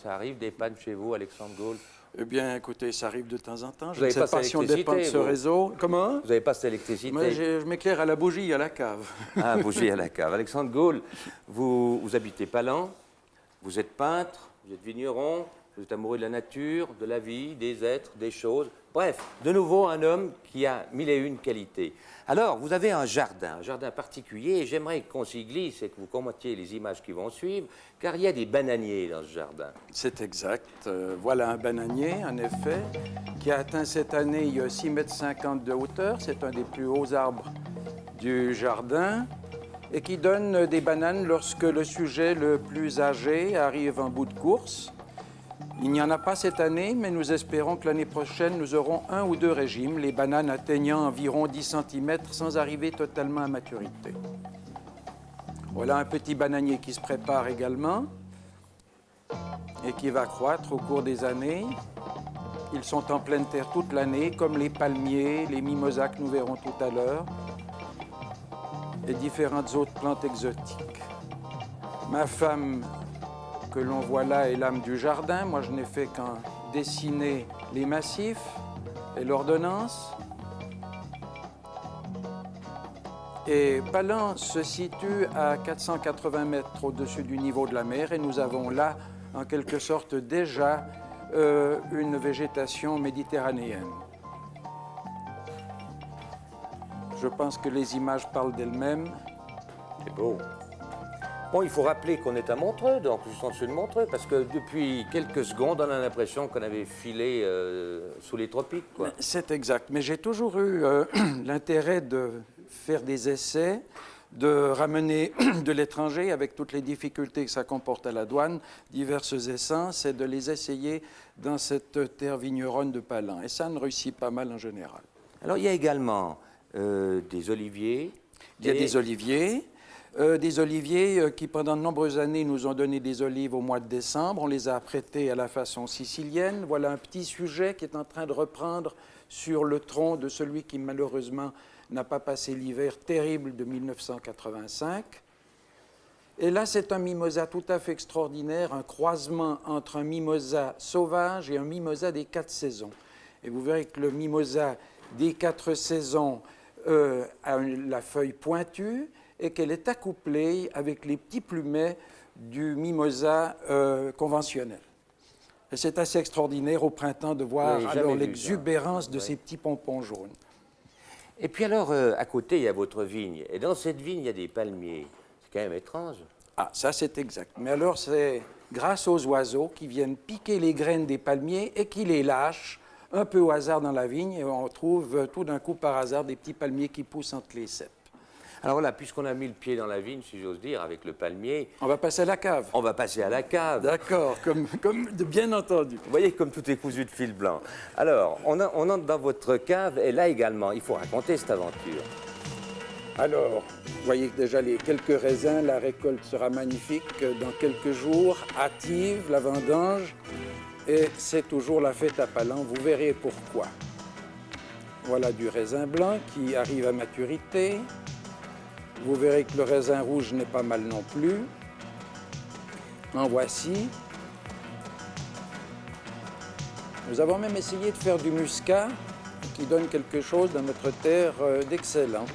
Ça arrive des pannes chez vous, Alexandre Gaule? Eh bien, écoutez, ça arrive de temps en temps. Vous Je ne n'avez sais pas pas si on cette dépend de ce électricité, réseau. Comment? Vous n'avez pas cette électricité? Moi, je m'éclaire à la bougie, à la cave. Ah, bougie à la cave. Alexandre Gaule, vous habitez Palan, vous êtes peintre, vous êtes vigneron, vous êtes amoureux de la nature, de la vie, des êtres, des choses. Bref, de nouveau, un homme qui a mille et une qualités. Alors, vous avez un jardin particulier, et j'aimerais qu'on s'y glisse et que vous commentiez les images qui vont suivre, car il y a des bananiers dans ce jardin. C'est exact. Voilà un bananier, en effet, qui a atteint cette année 6,50 m de hauteur. C'est un des plus hauts arbres du jardin et qui donne des bananes lorsque le sujet le plus âgé arrive en bout de course. Il n'y en a pas cette année, mais nous espérons que l'année prochaine, nous aurons 1 ou 2 régimes, les bananes atteignant environ 10 cm sans arriver totalement à maturité. Voilà un petit bananier qui se prépare également et qui va croître au cours des années. Ils sont en pleine terre toute l'année, comme les palmiers, les mimosas que nous verrons tout à l'heure, et différentes autres plantes exotiques. Ma femme, que l'on voit là, est l'âme du jardin. Moi, je n'ai fait qu'en dessiner les massifs et l'ordonnance. Et Palan se situe à 480 mètres au-dessus du niveau de la mer et nous avons là, en quelque sorte, déjà une végétation méditerranéenne. Je pense que les images parlent d'elles-mêmes. C'est beau. Bon, il faut rappeler qu'on est à Montreux, donc je suis de Montreux, parce que depuis quelques secondes, on a l'impression qu'on avait filé sous les tropiques, quoi. C'est exact, mais j'ai toujours eu l'intérêt de faire des essais, de ramener de l'étranger avec toutes les difficultés que ça comporte à la douane, diverses essences, et de les essayer dans cette terre vigneronne de Palan. Et ça ne réussit pas mal en général. Alors, il y a également des oliviers. Il y a des oliviers. Des oliviers qui, pendant de nombreuses années, nous ont donné des olives au mois de décembre. On les a apprêtés à la façon sicilienne. Voilà un petit sujet qui est en train de reprendre sur le tronc de celui qui, malheureusement, n'a pas passé l'hiver terrible de 1985. Et là, c'est un mimosa tout à fait extraordinaire, un croisement entre un mimosa sauvage et un mimosa des 4 saisons. Et vous verrez que le mimosa des 4 saisons a la feuille pointue, et qu'elle est accouplée avec les petits plumets du mimosa conventionnel. Et c'est assez extraordinaire au printemps de voir alors l'exubérance de ces petits pompons jaunes. Et puis alors, à côté, il y a votre vigne. Et dans cette vigne, il y a des palmiers. C'est quand même étrange. Ah, ça c'est exact. Mais alors, c'est grâce aux oiseaux qui viennent piquer les graines des palmiers et qui les lâchent un peu au hasard dans la vigne. Et on trouve tout d'un coup, par hasard, des petits palmiers qui poussent entre les ceps. Alors voilà, puisqu'on a mis le pied dans la vigne, si j'ose dire, avec le palmier... On va passer à la cave. On va passer à la cave. D'accord, comme bien entendu. Vous voyez comme tout est cousu de fil blanc. Alors, on entre dans votre cave, et là également, il faut raconter cette aventure. Alors, vous voyez déjà les quelques raisins, la récolte sera magnifique dans quelques jours, hâtive, la vendange, et c'est toujours la fête à Palan, vous verrez pourquoi. Voilà du raisin blanc qui arrive à maturité. Vous verrez que le raisin rouge n'est pas mal non plus. En voici. Nous avons même essayé de faire du muscat qui donne quelque chose dans notre terre d'excellent.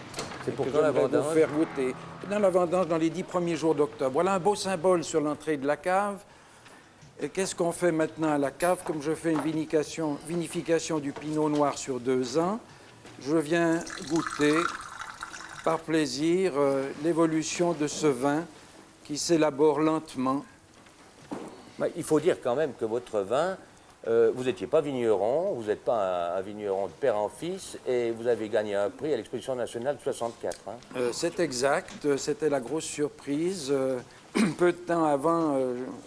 C'est pour quand la vendange? Vous faire goûter. Dans la vendange, dans les 10 premiers jours d'octobre. Voilà un beau symbole sur l'entrée de la cave. Et qu'est-ce qu'on fait maintenant à la cave? Comme je fais une vinification du pinot noir sur 2 ans, je viens goûter par plaisir l'évolution de ce vin qui s'élabore lentement. Il faut dire quand même que votre vin, vous n'étiez pas vigneron, vous n'êtes pas un vigneron de père en fils, et vous avez gagné un prix à l'exposition nationale de 64. Hein. C'est exact, c'était la grosse surprise. Peu de temps avant,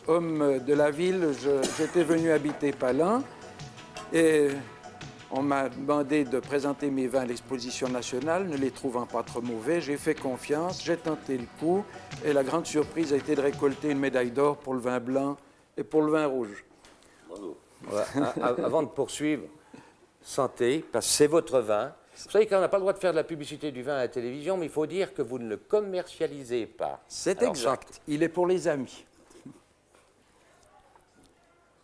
homme de la ville, j'étais venu habiter Palan, et on m'a demandé de présenter mes vins à l'exposition nationale, ne les trouvant pas trop mauvais. J'ai fait confiance, j'ai tenté le coup, et la grande surprise a été de récolter une médaille d'or pour le vin blanc et pour le vin rouge. Bravo. Avant de poursuivre, santé, parce que c'est votre vin. Vous savez qu'on n'a pas le droit de faire de la publicité du vin à la télévision, mais il faut dire que vous ne le commercialisez pas. C'est exact, il est pour les amis.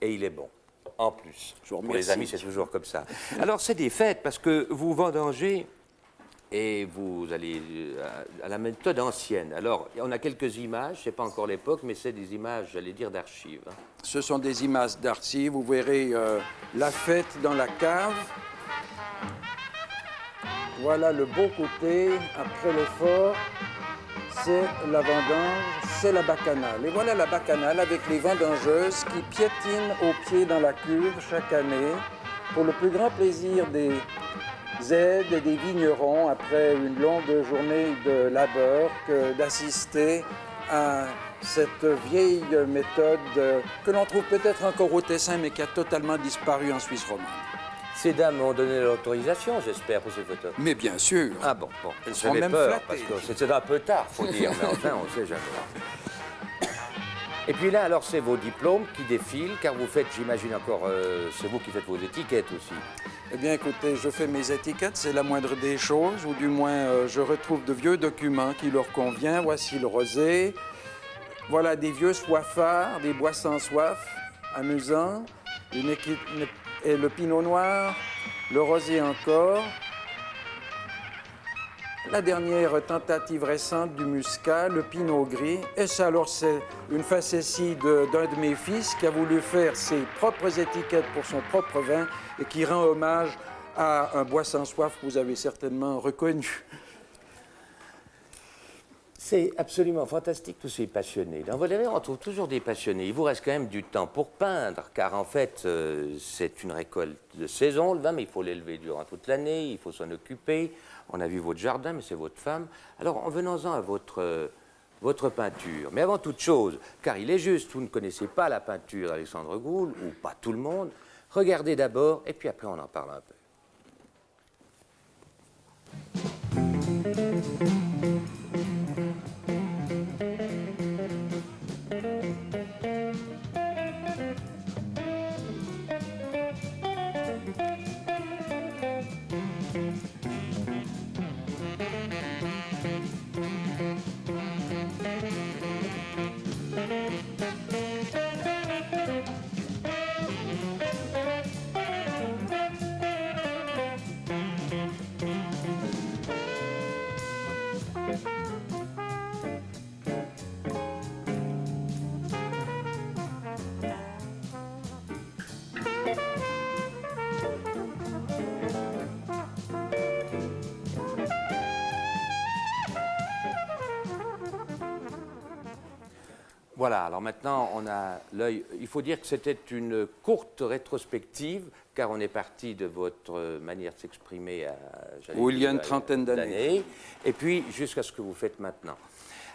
et il est bon. En plus. Je vous Pour les remercie. amis, c'est toujours comme ça. Alors, c'est des fêtes parce que vous vendangez et vous allez à la méthode ancienne. Alors, on a quelques images, c'est pas encore l'époque, mais c'est des images, j'allais dire, d'archives. Hein. Ce sont des images d'archives. Vous verrez la fête dans la cave. Voilà le beau côté, après l'effort, c'est la vendange, c'est la bacchanale. Et voilà la bacchanale avec les vendangeuses qui piétinent au pied dans la cuve chaque année pour le plus grand plaisir des aides et des vignerons après une longue journée de labeur que d'assister à cette vieille méthode que l'on trouve peut-être encore au Tessin mais qui a totalement disparu en Suisse romande. Ces dames ont donné l'autorisation, j'espère, pour ces photos. Mais bien sûr. Ah bon, Elles seront j'avais même peur, flattées. parce que c'était un peu tard, faut dire, mais enfin, on ne sait jamais. Et puis là, alors, c'est vos diplômes qui défilent, car vous faites, j'imagine encore, c'est vous qui faites vos étiquettes aussi. Eh bien, écoutez, je fais mes étiquettes, c'est la moindre des choses, ou du moins, je retrouve de vieux documents qui leur conviennent. Voici le rosé. Voilà des vieux soifards, des bois sans soif, amusants. Et le pinot noir, le rosé encore. La dernière tentative récente du muscat, le pinot gris. Et ça, alors, c'est une facétie d'un de mes fils qui a voulu faire ses propres étiquettes pour son propre vin et qui rend hommage à un bois sans soif que vous avez certainement reconnu. C'est absolument fantastique, tous ces passionnés. Dans Valérie, on trouve toujours des passionnés. Il vous reste quand même du temps pour peindre, car en fait, c'est une récolte de saison, le vin, mais il faut l'élever durant toute l'année, il faut s'en occuper. On a vu votre jardin, mais c'est votre femme. Alors, en venons-en à votre peinture. Mais avant toute chose, car il est juste, vous ne connaissez pas la peinture d'Alexandre Goul, ou pas tout le monde, regardez d'abord, et puis après, on en parle un peu. Voilà, alors maintenant on a l'œil. Il faut dire que c'était une courte rétrospective, car on est parti de votre manière de s'exprimer à. Où il y a une trentaine d'années. Et puis jusqu'à ce que vous faites maintenant.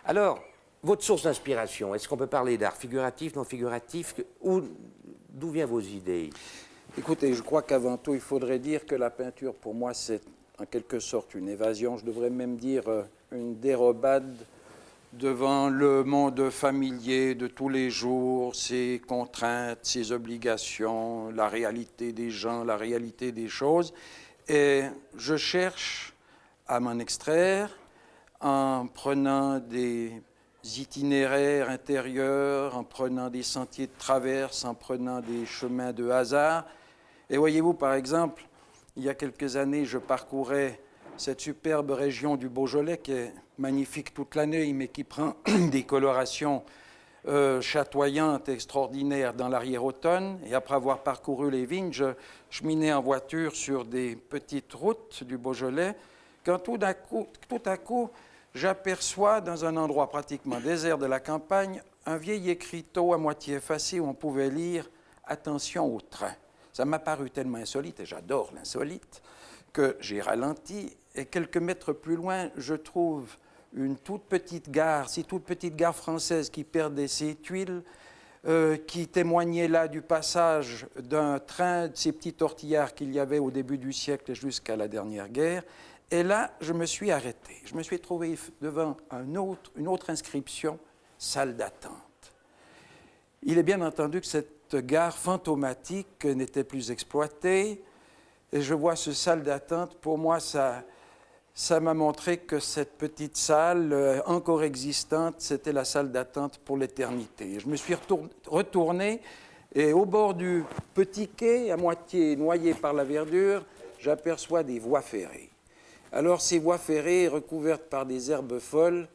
Alors, votre source d'inspiration, est-ce qu'on peut parler d'art figuratif, non figuratif? D'où viennent vos idées? Écoutez, je crois qu'avant tout, il faudrait dire que la peinture, pour moi, c'est en quelque sorte une évasion, je devrais même dire une dérobade devant le monde familier de tous les jours, ses contraintes, ses obligations, la réalité des gens, la réalité des choses. Et je cherche à m'en extraire en prenant des itinéraires intérieurs, en prenant des sentiers de traverse, en prenant des chemins de hasard. Et voyez-vous, par exemple, il y a quelques années, je parcourais cette superbe région du Beaujolais qui est magnifique toute l'année, mais qui prend des colorations chatoyantes, extraordinaires dans l'arrière-automne. Et après avoir parcouru les vignes, je cheminais en voiture sur des petites routes du Beaujolais, quand tout à coup, j'aperçois dans un endroit pratiquement désert de la campagne un vieil écriteau à moitié effacé où on pouvait lire « Attention au train ». Ça m'a paru tellement insolite, et j'adore l'insolite, que j'ai ralenti. Et quelques mètres plus loin, je trouve une toute petite gare, si toute petite gare française qui perdait ses tuiles, qui témoignait là du passage d'un train, de ces petits tortillards qu'il y avait au début du siècle jusqu'à la dernière guerre. Et là, je me suis arrêté. Je me suis trouvé devant une autre inscription, salle d'attente. Il est bien entendu que cette gare fantomatique n'était plus exploitée. Et je vois ce salle d'attente. Pour moi, ça m'a montré que cette petite salle, encore existante, c'était la salle d'attente pour l'éternité. Je me suis retourné Et au bord du petit quai, à moitié noyé par la verdure, j'aperçois des voies ferrées. Alors ces voies ferrées, recouvertes par des herbes folles,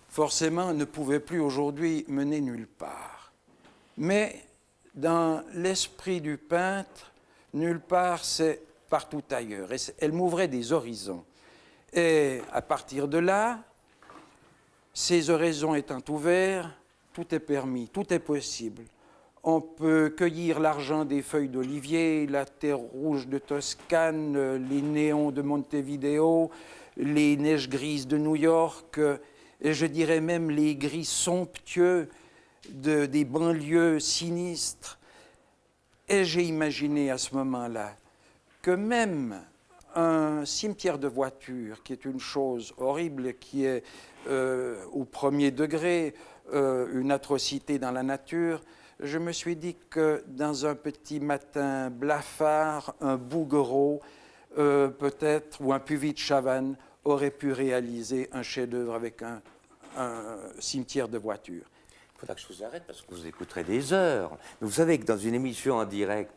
forcément ne pouvaient plus aujourd'hui mener nulle part. Mais dans l'esprit du peintre, nulle part, c'est partout ailleurs. Et elle m'ouvrait des horizons. Et à partir de là, ces horizons étant ouverts, tout est permis, tout est possible. On peut cueillir l'argent des feuilles d'olivier, la terre rouge de Toscane, les néons de Montevideo, les neiges grises de New York, et je dirais même les gris somptueux des banlieues sinistres. Et j'ai imaginé à ce moment-là que même un cimetière de voitures, qui est une chose horrible, qui est au premier degré une atrocité dans la nature, je me suis dit que dans un petit matin blafard, un Bouguereau, peut-être, ou un Puvis de Chavannes, aurait pu réaliser un chef-d'œuvre avec un cimetière de voitures. Il faudra que je vous arrête parce que vous écouterez des heures. Mais vous savez que dans une émission en direct,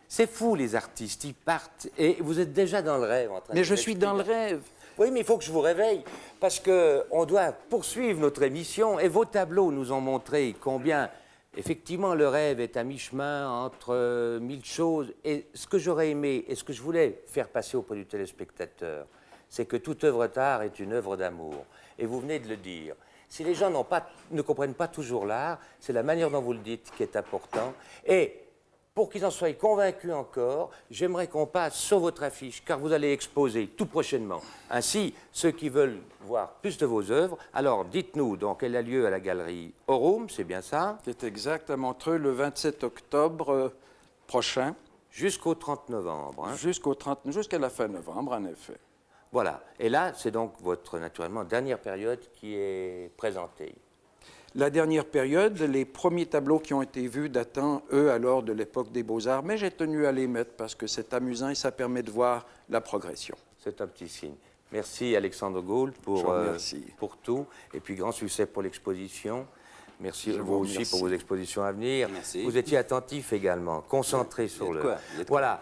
c'est fou, les artistes, ils partent et vous êtes déjà dans le rêve. En train Mais de je suis dans le rêve. Oui, mais il faut que je vous réveille parce qu'on doit poursuivre notre émission et vos tableaux nous ont montré combien, effectivement, le rêve est à mi-chemin entre mille choses. Et ce que j'aurais aimé et ce que je voulais faire passer auprès du téléspectateur, c'est que toute œuvre d'art est une œuvre d'amour. Et vous venez de le dire. Si les gens ne comprennent pas toujours l'art, c'est la manière dont vous le dites qui est important. Et pour qu'ils en soient convaincus encore, j'aimerais qu'on passe sur votre affiche, car vous allez exposer tout prochainement. Ainsi, ceux qui veulent voir plus de vos œuvres, alors dites-nous, donc elle a lieu à la galerie Aurum, c'est bien ça? C'est exactement le 27 octobre prochain. Jusqu'au 30 novembre. Hein? Jusqu'à la fin novembre, en effet. Voilà. Et là, c'est donc votre, naturellement, dernière période qui est présentée. La dernière période, les premiers tableaux qui ont été vus datant, eux, alors de l'époque des Beaux-Arts, mais j'ai tenu à les mettre parce que c'est amusant et ça permet de voir la progression. C'est un petit signe. Merci Alexandre Gaule pour tout, et puis grand succès pour l'exposition. Merci vous aussi pour vos expositions à venir. Merci. Vous étiez attentif également, concentré sur le... Voilà.